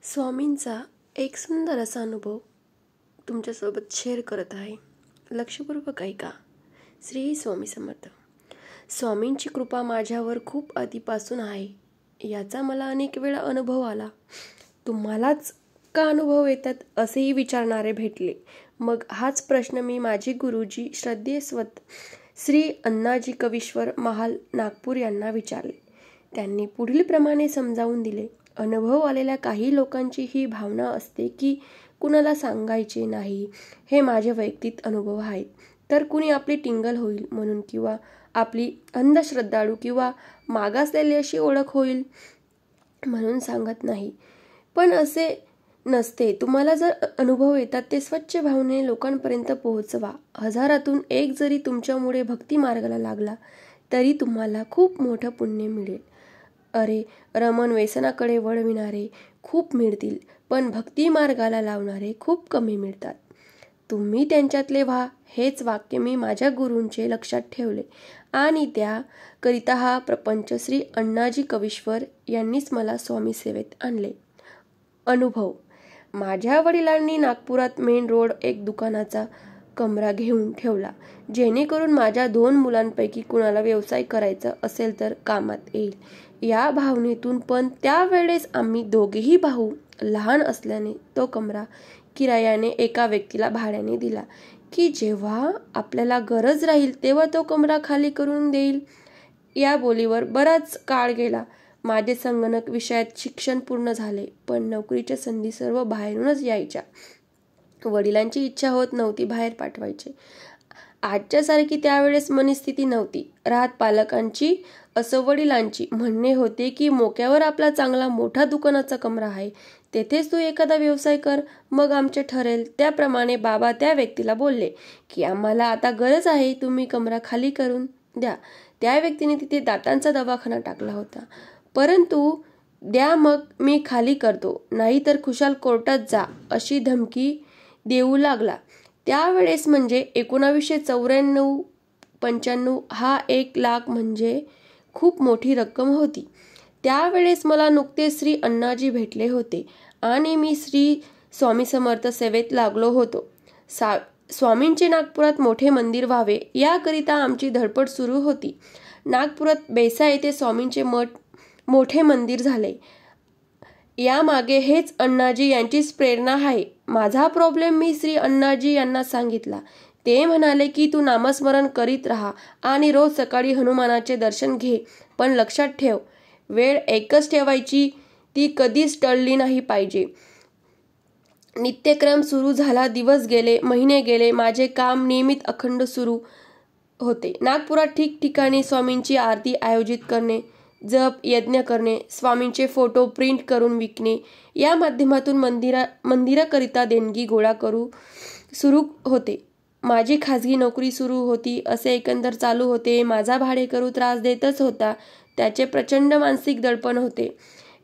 स्वामींचा एक सुंदर असा अनुभव तुमच्यासोबत शेअर करत आहे. लक्षपूर्वक ऐका. श्री स्वामी समर्थ. स्वामींची कृपा माझ्यावर खूप आधीपासून आहे, याचा मला अनेक वेळा अनुभव आला. तुम्हालाच का अनुभव येतात असेही विचारणारे भेटले. मग हाच प्रश्न मी माझे गुरुजी श्रद्धेस्वत श्री अण्णाजी कविश्वर महाल नागपूर यांना विचारले. त्यांनी पुढील प्रमाणे समजावून दिले. अनुभव आलेल्या काही लोकांची ही भावना असते की कुणाला सांगायचे नाही, हे माझे वैयक्तिक अनुभव आहेत. तर कुणी आपली टिंगल होईल म्हणून किंवा आपली अंधश्रद्धाळू किंवा मागासलेली अशी ओळख होईल म्हणून सांगत नाही. पण असे नसते. तुम्हाला जर अनुभव येतात ते स्वच्छ भावनेने लोकांपर्यंत पोहोचवा. हजारातून एक जरी तुमच्यामुळे भक्ती मार्गाला लागला तरी तुम्हाला खूप मोठं पुण्य मिळेल. अरे, रमण व्यसनाकडे वळविणारे खूप मिळतील, पण भक्ती मार्गाला लावणारे खूप कमी मिळतात. तुम्ही त्यांच्यातले व्हा. हेच वाक्य मी माझ्या गुरूंचे लक्षात ठेवले आणि त्याकरिता हा प्रपंच श्री अण्णाजी कविश्वर यांनीच मला स्वामी सेवेत आणले. अनुभव. माझ्या वडिलांनी नागपुरात मेन रोड एक दुकानाचा कमरा घेऊन ठेवला, जेणेकरून माझ्या 2 मुलांपैकी कुणाला व्यवसाय करायचा असेल तर कामात येईल या भावनेतून. पण त्यावेळेस आम्ही दोघेही भाऊ लहान असल्याने तो कमरा किरायाने एका व्यक्तीला भाड्याने दिला की जेव्हा आपल्याला गरज राहील तेव्हा तो कमरा खाली करून देईल. या बोलीवर बराच काळ गेला. माझे संगणक विषयात शिक्षण पूर्ण झाले, पण नोकरीच्या संधी सर्व बाहेरूनच यायच्या. वडिलांची इच्छा होत नव्हती बाहेर पाठवायचे. आजच्यासारखी त्यावेळेस मनस्थिती नव्हती राहत पालकांची असं वडिलांची म्हणणे होते की मोक्यावर आपला चांगला मोठा दुकानाचा कमरा आहे, तेथेच तू एखादा व्यवसाय कर, मग आमचे ठरेल. त्याप्रमाणे बाबा त्या व्यक्तीला बोलले की आम्हाला आता गरज आहे, तुम्ही कमरा खाली करून द्या. त्या व्यक्तीने तिथे दातांचा दवाखाना टाकला होता. परंतु द्या, मग मी खाली करतो, नाहीतर खुशाल कोर्टात जा अशी धमकी देऊ लागला. त्यावेळेस म्हणजे 1994-95 हा 1 लाख म्हणजे खूप मोठी रक्कम होती. त्यावेळेस मला नुकतेच श्री अण्णाजी भेटले होते आणि मी श्री स्वामी समर्थ सेवेत लागलो होतो. स्वामींचे नागपुरात मोठे मंदिर व्हावे याकरिता आमची धडपड सुरू होती. नागपुरात बेसा येथे स्वामींचे मोठे मंदिर झाले. यामागे हेच अण्णाजी यांचीच प्रेरणा आहे. माझा प्रॉब्लेम मी श्री अण्णाजी यांना सांगितला. ते म्हणाले की तू नामस्मरण करीत राहा आणि रोज सकाळी हनुमानाचे दर्शन घे, पण लक्षात ठेव, वेळ एकच ठेवायची, ती कधीच टळली नाही पाहिजे. नित्यक्रम सुरू झाला. दिवस गेले, महिने गेले. माझे काम नियमित अखंड सुरू होते. नागपुरात ठिकठिकाणी स्वामींची आरती आयोजित करणे, जप यज्ञ करणे, स्वामींचे फोटो प्रिंट करून विकणे, या माध्यमातून मंदिराकरिता देणगी गोळा सुरू होते. माझी खाजगी नोकरी सुरू होती. असे एकंदर चालू होते. माझा भाडेकरू त्रास देतच होता. त्याचे प्रचंड मानसिक दडपण होते.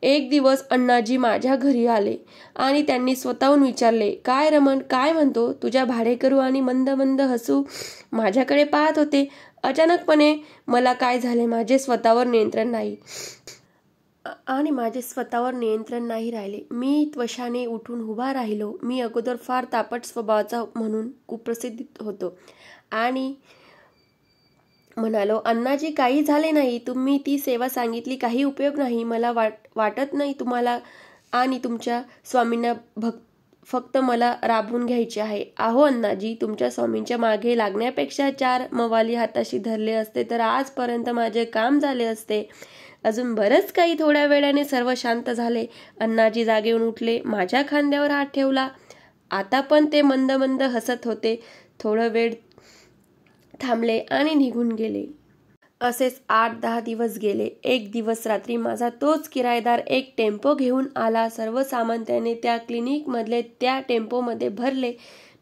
एक दिवस अण्णाजी माझ्या घरी आले आणि त्यांनी स्वतःहून विचारले, काय रमण, काय म्हणतो तुझ्या भाडेकरू? आणि मंद मंद हसू माझ्याकडे पाहत होते. अचानकपणे मला काय झाले, माझे स्वतःवर नियंत्रण नाही राहिले. मी त्वशाने उठून उभा राहिलो. मी अगोदर फार तापट स्वभावाचा म्हणून कुप्रसिद्ध होतो आणि म्हणालो, अण्णाजी काही झाले नाही, तुम्ही ती सेवा सांगितली, काही उपयोग नाही. मला वाटत नाही तुम्हाला आणि तुमच्या स्वामींना फक्त मला राबवून घ्यायचे आहे. अहो अण्णाजी, तुमच्या स्वामींच्या मागे लागण्यापेक्षा 4 मवाली हाताशी धरले असते तर आजपर्यंत माझे काम झाले असते. अजून बरंच काही. थोड्या वेळाने सर्व शांत झाले. अण्णाजी जागेहून उठले, माझ्या खांद्यावर हात ठेवला. आता पण ते मंद मंद हसत होते. थोडा वेळ थांबले आणि निघून गेले. असेच 8-10 दिवस गेले. एक दिवस रात्री माझा तोच किरायेदार एक टेम्पो घेऊन आला. सर्व सामान त्याने त्या क्लिनिकमधले त्या टेम्पोमध्ये भरले.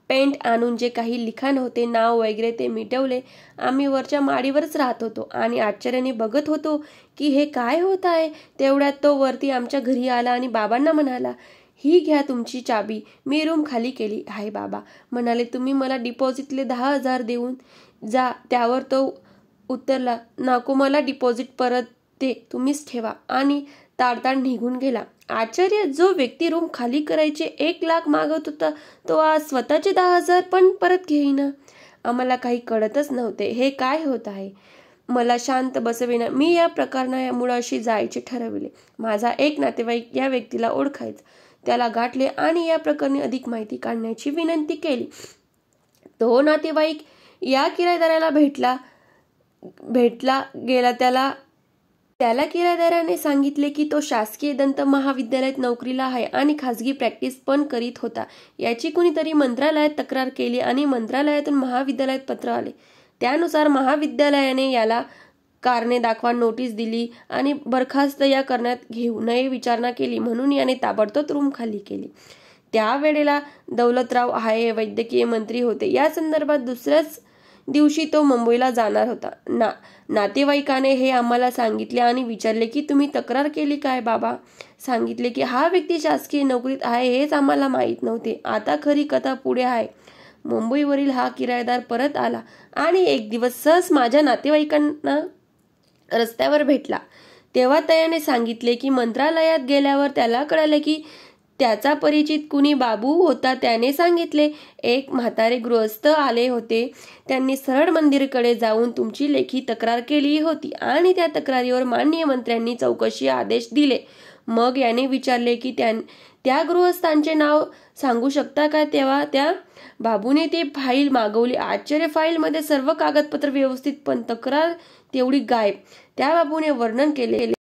पेंट आणून जे काही लिखाण होते, नाव वगैरे ते मिटवले. आम्ही वरच्या माडीवरच राहत होतो आणि आश्चर्याने बघत होतो की हे काय होत आहे. तेवढ्यात तो वरती आमच्या घरी आला आणि बाबांना म्हणाला, ही घ्या तुमची चाबी. मी रूम खाली केली आहे. बाबा म्हणाले, तुम्ही मला डिपॉझिटले 10,000 देऊन जा. त्यावर तो उत्तरला, नको, मला डिपॉझिट परत दे, तुम्हीच ठेवा. आणि ताडताड निघून गेला. आचार्य, जो व्यक्ती रूम खाली करायचे 1,00,000 मागत होता तो आज स्वतःचे 10,000 पण परत घेईना. आम्हाला काही कळतच नव्हते. हे काय होत आहे? मला शांत बसविना मी या प्रकरणामुळाशी जायचे ठरविले. माझा एक नातेवाईक या व्यक्तीला ओळखायचा. त्याला गाठले आणि या प्रकरणी अधिक माहिती काढण्याची विनंती केली. तो नातेवाईक या किरायदाराला भेटला गेला. त्याला किरायदाराने सांगितले की तो शासकीय दंत महाविद्यालयात नोकरीला आहे आणि खासगी प्रॅक्टिस पण करीत होता. याची कुणीतरी मंत्रालयात तक्रार केली आणि मंत्रालयातून महाविद्यालयात पत्र आले. त्यानुसार महाविद्यालयाने याला कारणे दाखवा नोटीस दिली आणि बरखास्त या करण्यात घेऊ नये विचारणा केली. म्हणून याने ताबडतोब रूम खाली केली. त्यावेळेला दौलतराव हाये वैद्यकीय मंत्री होते. या संदर्भात दुसऱ्याच दिवशी तो मुंबईला जाणार होता. नातेवाईकाने हे आम्हाला सांगितले आणि विचारले की तुम्ही तक्रार केली काय बाबा? सांगितले की हा व्यक्ती शासकीय नोकरीत आहे हेच आम्हाला माहीत नव्हते. आता खरी कथा पुढे आहे. मुंबईवरील हा किरायदार परत आला आणि एक दिवस सहज माझ्या नातेवाईकांना रस्त्यावर भेटला. तेव्हा त्याने सांगितले की मंत्रालयात गेल्यावर त्याला कळले की त्याचा परिचित कुणी बाबू होता. त्याने सांगितले एक म्हातारे गृहस्थ आले होते. त्यांनी सरळ मंदिरकडे जाऊन तुमची लेखी तक्रार केली होती आणि त्या तक्रारीवर माननीय मंत्र्यांनी चौकशी आदेश दिले. मग याने विचारले की त्या गृहस्थांचे नाव सांगू शकता का? तेव्हा त्या बाबूने ती फाईल मागवली. आश्चर्य, फाईलमध्ये सर्व कागदपत्र व्यवस्थित पण तक्रार तेवढी गायब. त्या बाबूने वर्णन केले.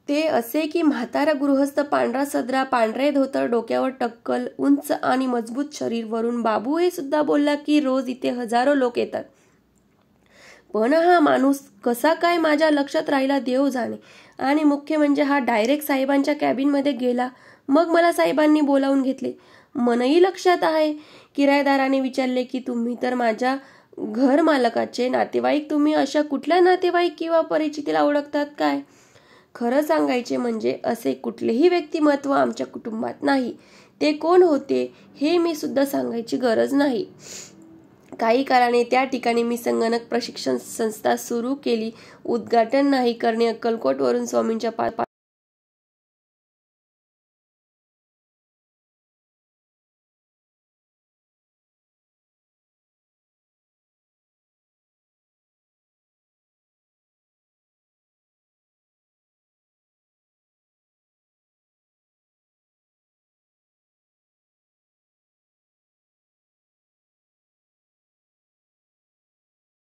ते असे की म्हातारा गृहस्थ, पांढरा सदरा, पांढरे धोतर, डोक्यावर टक्कल, उंच आणि मजबूत शरीर. वरून बाबू हे सुद्धा बोलला की रोज इथे हजारो लोक येतात. पण हा माणूस कसा काय माझ्या लक्षात राहिला देव जाणे. आणि मुख्य म्हणजे हा डायरेक्ट साहेबांच्या कॅबिनमध्ये गेला. मग मला साहेबांनी बोलावून घेतले. मनही लक्षात आहे. किरायदाराने विचारले की तुम्ही तर माझ्या घर मालकाचे नातेवाईक, तुम्ही अशा कुठल्या नातेवाईक किंवा परिचितीला ओळखतात काय? खरं सांगायचे म्हणजे असे कुठलेही व्यक्तिमत्व आमच्या कुटुंबात नाही. ते कोण होते हे मी सुद्धा सांगायची गरज नाही. काही काळाने त्या ठिकाणी मी संगणक प्रशिक्षण संस्था सुरू केली. उद्घाटन नाही करणे, अक्कलकोट वरून स्वामींच्या